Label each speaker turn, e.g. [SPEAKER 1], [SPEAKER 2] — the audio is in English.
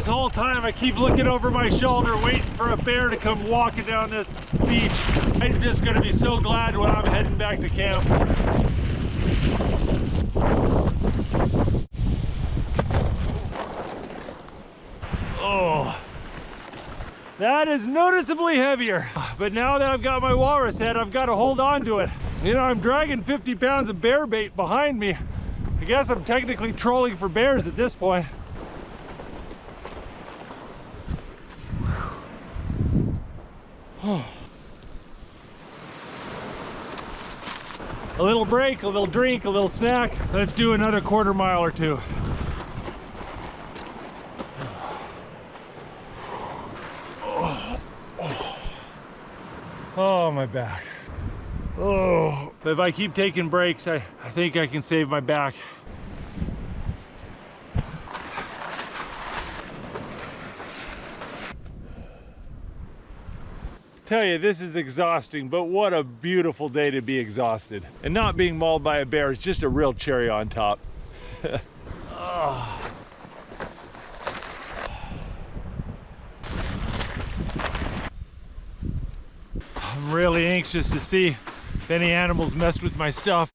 [SPEAKER 1] This whole time I keep looking over my shoulder waiting for a bear to come walking down this beach. I'm just gonna be so glad when I'm heading back to camp. Oh, that is noticeably heavier. But now that I've got my walrus head, I've got to hold on to it. You know, I'm dragging 50 pounds of bear bait behind me. I guess I'm technically trolling for bears at this point. A little break, a little drink, a little snack. Let's do another quarter mile or two. Oh, my back. Oh, but if I keep taking breaks, I think I can save my back. Tell you, this is exhausting, but what a beautiful day to be exhausted. And not being mauled by a bear is just a real cherry on top. Oh. I'm really anxious to see if any animals mess with my stuff.